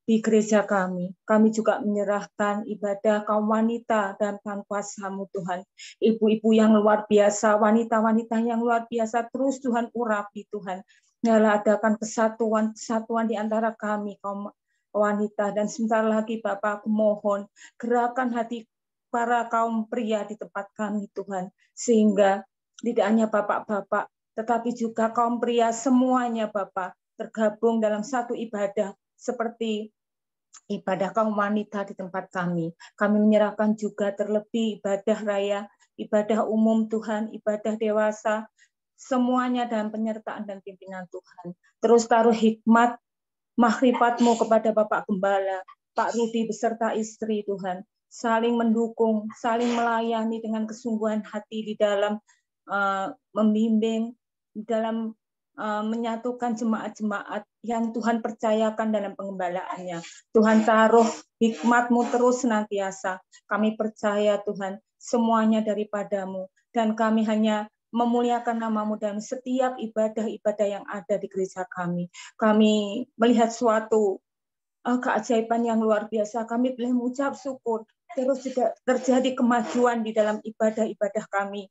di gereja kami. Kami juga menyerahkan ibadah kaum wanita dan Tuhan kuasa-Mu Tuhan. Ibu-ibu yang luar biasa, wanita-wanita yang luar biasa, terus Tuhan urapi Tuhan. Nyala adakan kesatuan di antara kami kaum wanita, dan sebentar lagi Bapak aku mohon gerakan hati para kaum pria di tempat kami Tuhan, sehingga tidak hanya bapak-bapak tetapi juga kaum pria semuanya Bapa tergabung dalam satu ibadah seperti ibadah kaum wanita di tempat kami. Kami menyerahkan juga terlebih ibadah raya, ibadah umum Tuhan, ibadah dewasa, semuanya dalam penyertaan dan pimpinan Tuhan. Terus taruh hikmat, makrifat-Mu kepada Bapak Gembala, Pak Rudi beserta istri Tuhan, saling mendukung, saling melayani dengan kesungguhan hati di dalam membimbing, di dalam menyatukan jemaat-jemaat yang Tuhan percayakan dalam pengembalaannya. Tuhan taruh hikmat-Mu terus senantiasa. Kami percaya Tuhan, semuanya daripada-Mu. Dan kami hanya memuliakan nama-Mu dalam setiap ibadah-ibadah yang ada di gereja kami. Kami melihat suatu keajaiban yang luar biasa. Kami boleh mengucap syukur. Terus juga terjadi kemajuan di dalam ibadah-ibadah kami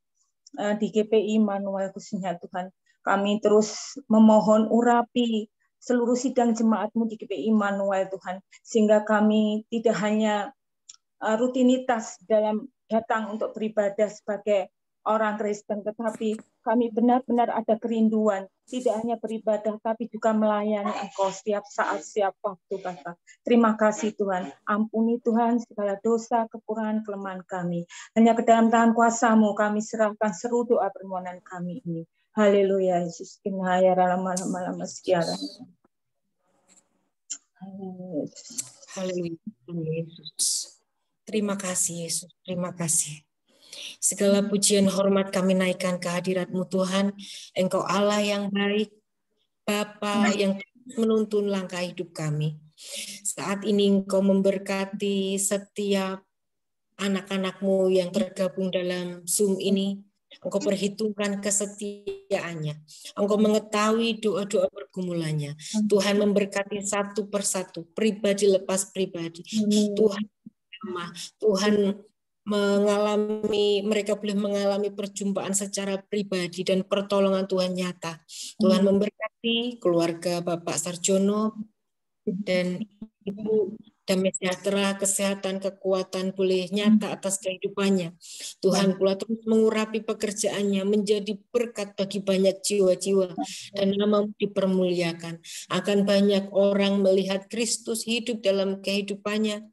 di GPI Immanuel khususnya Tuhan. Kami terus memohon urapi seluruh sidang jemaat-Mu di GPI Immanuel Tuhan, sehingga kami tidak hanya rutinitas dalam datang untuk beribadah sebagai orang Kristen, tetapi kami benar-benar ada kerinduan, tidak hanya beribadah, tapi juga melayani Engkau setiap saat, setiap waktu, Bapa. Terima kasih Tuhan, ampuni Tuhan segala dosa, kekurangan, kelemahan kami. Hanya ke dalam tangan kuasa-Mu kami serahkan seluruh doa permohonan kami ini. Haleluya, Yesus. Inhaya lama-lama sekiara. Haleluya, Yesus. Terima kasih, Yesus. Terima kasih. Segala pujian hormat kami naikkan ke hadirat-Mu Tuhan. Engkau Allah yang baik, Bapa yang menuntun langkah hidup kami. Saat ini Engkau memberkati setiap anak-anak-Mu yang tergabung dalam Zoom ini. Engkau perhitungkan kesetiaannya. Engkau mengetahui doa-doa pergumulannya. Tuhan memberkati satu persatu, pribadi lepas pribadi. Tuhan mereka boleh mengalami perjumpaan secara pribadi dan pertolongan Tuhan nyata. Tuhan memberkati keluarga Bapak Sarjono dan Ibu, damai sejahtera, kesehatan, kekuatan boleh nyata atas kehidupannya. Tuhan pula terus mengurapi pekerjaannya menjadi berkat bagi banyak jiwa-jiwa dan nama-Mu dipermuliakan. Akan banyak orang melihat Kristus hidup dalam kehidupannya,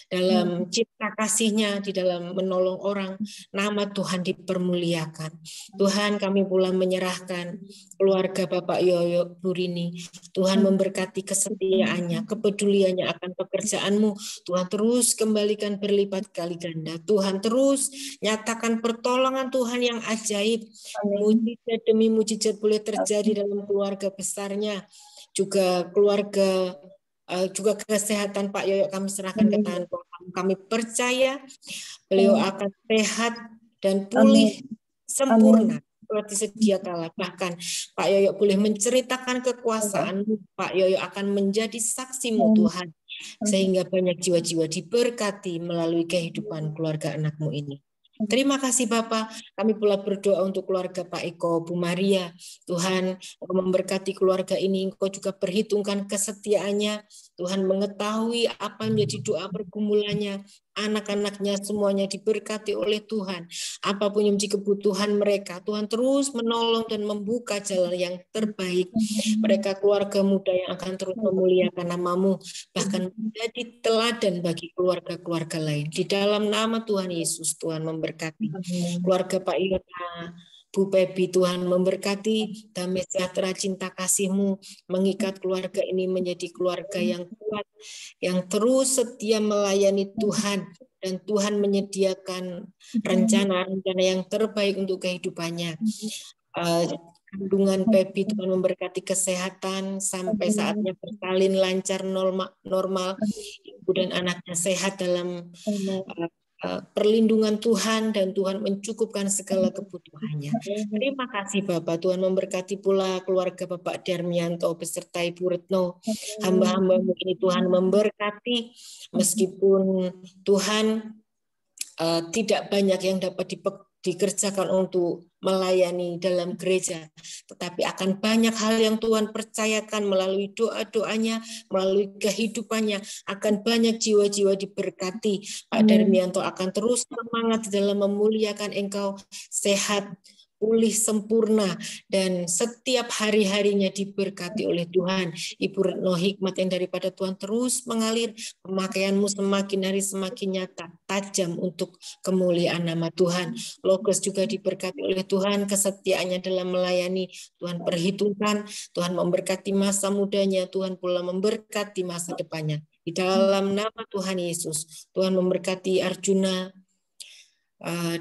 dalam cipta kasih-Nya, di dalam menolong orang. Nama Tuhan dipermuliakan. Tuhan, kami pula menyerahkan keluarga Bapak Yoyo Burini. Tuhan memberkati kesetiaannya, kepeduliannya akan pekerjaan-Mu. Tuhan terus kembalikan berlipat kali ganda. Tuhan terus nyatakan pertolongan Tuhan yang ajaib. Mujizat demi mujizat boleh terjadi dalam keluarga besarnya. Juga keluarga, juga kesehatan Pak Yoyo kami serahkan ke tangan Tuhan. Kami percaya beliau akan sehat dan pulih sempurna seperti sedia kala. Bahkan Pak Yoyo boleh menceritakan kekuasaan-Mu. Pak Yoyo akan menjadi saksi-Mu Tuhan, sehingga banyak jiwa-jiwa diberkati melalui kehidupan keluarga anak-Mu ini. Terima kasih Bapak. Kami pula berdoa untuk keluarga Pak Eko, Bu Maria. Tuhan, Engkau memberkati keluarga ini. Engkau juga perhitungkan kesetiaannya. Tuhan mengetahui apa yang menjadi doa pergumulannya. Anak-anaknya semuanya diberkati oleh Tuhan. Apapun yang menjadi kebutuhan mereka, Tuhan terus menolong dan membuka jalan yang terbaik. Mereka keluarga muda yang akan terus memuliakan nama-Mu, bahkan menjadi teladan bagi keluarga-keluarga lain. Di dalam nama Tuhan Yesus, Tuhan memberkati. Keluarga Pak Iota, Bu Pebi, Tuhan memberkati, damai sejahtera cinta kasih-Mu mengikat keluarga ini menjadi keluarga yang kuat, yang terus setia melayani Tuhan, dan Tuhan menyediakan rencana-rencana yang terbaik untuk kehidupannya. Kandungan Pebi, Tuhan memberkati kesehatan sampai saatnya bersalin lancar, normal, ibu dan anaknya sehat dalam perlindungan Tuhan, dan Tuhan mencukupkan segala kebutuhannya. Terima kasih Bapak. Tuhan memberkati pula keluarga Bapak Darmianto beserta Ibu Retno. Hamba-hamba-Mu ini Tuhan memberkati, meskipun Tuhan tidak banyak yang dapat dikerjakan untuk melayani dalam gereja, tetapi akan banyak hal yang Tuhan percayakan melalui doa-doanya, melalui kehidupannya. Akan banyak jiwa-jiwa diberkati. Pak Darmianto akan terus semangat dalam memuliakan Engkau, sehat, pulih sempurna, dan setiap hari-harinya diberkati oleh Tuhan. Ibu Retno hikmat yang daripada Tuhan terus mengalir, pemakaianmu semakin hari semakin nyata, tajam untuk kemuliaan nama Tuhan. Logos juga diberkati oleh Tuhan, kesetiaannya dalam melayani Tuhan perhitungkan, Tuhan memberkati masa mudanya, Tuhan pula memberkati masa depannya. Di dalam nama Tuhan Yesus, Tuhan memberkati Arjuna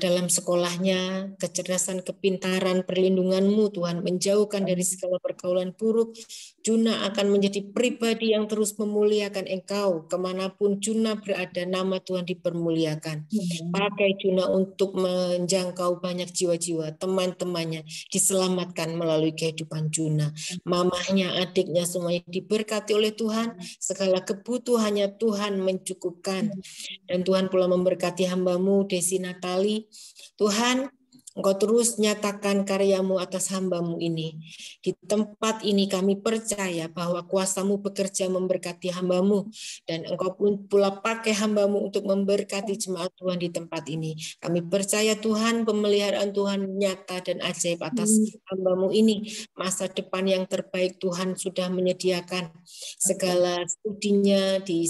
dalam sekolahnya, kecerdasan, kepintaran, perlindungan-Mu Tuhan, menjauhkan dari segala pergaulan buruk. Juna akan menjadi pribadi yang terus memuliakan Engkau, kemanapun Juna berada, nama Tuhan dipermuliakan. Pakai Juna untuk menjangkau banyak jiwa-jiwa, teman-temannya diselamatkan melalui kehidupan Juna. Mamahnya, adiknya semuanya diberkati oleh Tuhan, segala kebutuhannya Tuhan mencukupkan. Dan Tuhan pula memberkati hamba-Mu Desi Natali. Tuhan, Engkau terus nyatakan karya-Mu atas hamba-Mu ini. Di tempat ini kami percaya bahwa kuasa-Mu bekerja memberkati hamba-Mu, dan Engkau pun pula pakai hamba-Mu untuk memberkati jemaat Tuhan di tempat ini. Kami percaya Tuhan, pemeliharaan Tuhan nyata dan ajaib atas hamba-Mu ini. Masa depan yang terbaik Tuhan sudah menyediakan, segala studinya di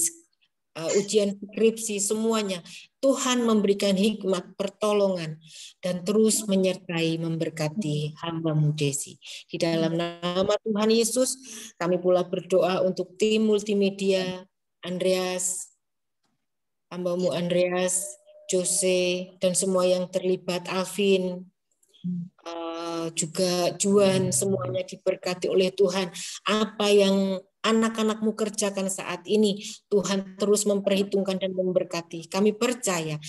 ujian skripsi, semuanya Tuhan memberikan hikmat, pertolongan, dan terus menyertai, memberkati hamba-Mu Desi. Di dalam nama Tuhan Yesus, kami pula berdoa untuk tim multimedia, Andreas, hamba-Mu Andreas, Jose, dan semua yang terlibat, Alvin, juga Juan, semuanya diberkati oleh Tuhan. Apa yang anak-anak-Mu kerjakan saat ini, Tuhan terus memperhitungkan dan memberkati. Kami percaya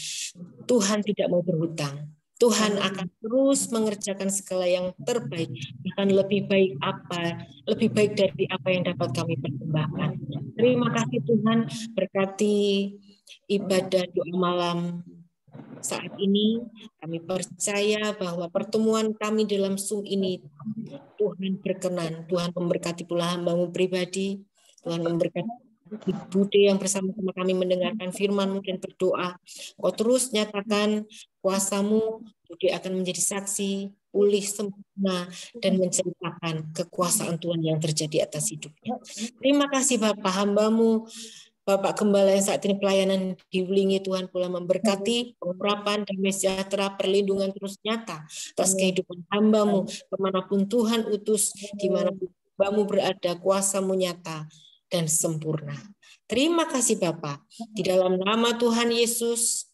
Tuhan tidak mau berhutang. Tuhan akan terus mengerjakan segala yang terbaik, akan lebih baik dari apa yang dapat kami persembahkan. Terima kasih Tuhan, berkati ibadah doa malam saat ini. Kami percaya bahwa pertemuan kami dalam Zoom ini Tuhan berkenan. Tuhan memberkati pula hamba-Mu pribadi. Tuhan memberkati Bude yang bersama-sama kami mendengarkan firman-Mu dan berdoa. Kau terus nyatakan kuasa-Mu, Bude akan menjadi saksi, pulih sempurna, dan menceritakan kekuasaan Tuhan yang terjadi atas hidupnya. Terima kasih Bapak, hamba-Mu Bapak Gembala yang saat ini pelayanan diulingi, Tuhan pula memberkati pengurapan, damai sejahtera, perlindungan terus nyata atas kehidupan hamba-Mu, kemanapun Tuhan utus, dimanapun hamba-Mu berada, kuasa-Mu nyata dan sempurna. Terima kasih Bapak. Di dalam nama Tuhan Yesus,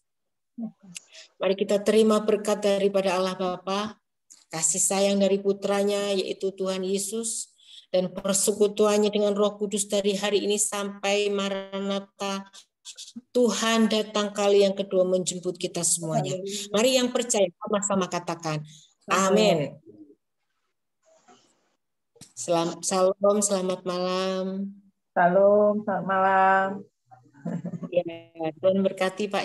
mari kita terima berkat daripada Allah Bapa, kasih sayang dari putranya yaitu Tuhan Yesus, dan persekutuannya dengan Roh Kudus dari hari ini sampai Maranatha. Tuhan datang kali yang kedua menjemput kita semuanya. Mari yang percaya sama-sama katakan amin. Salam, selamat malam. Salam, selamat malam. Ya, Tuhan berkati Pak.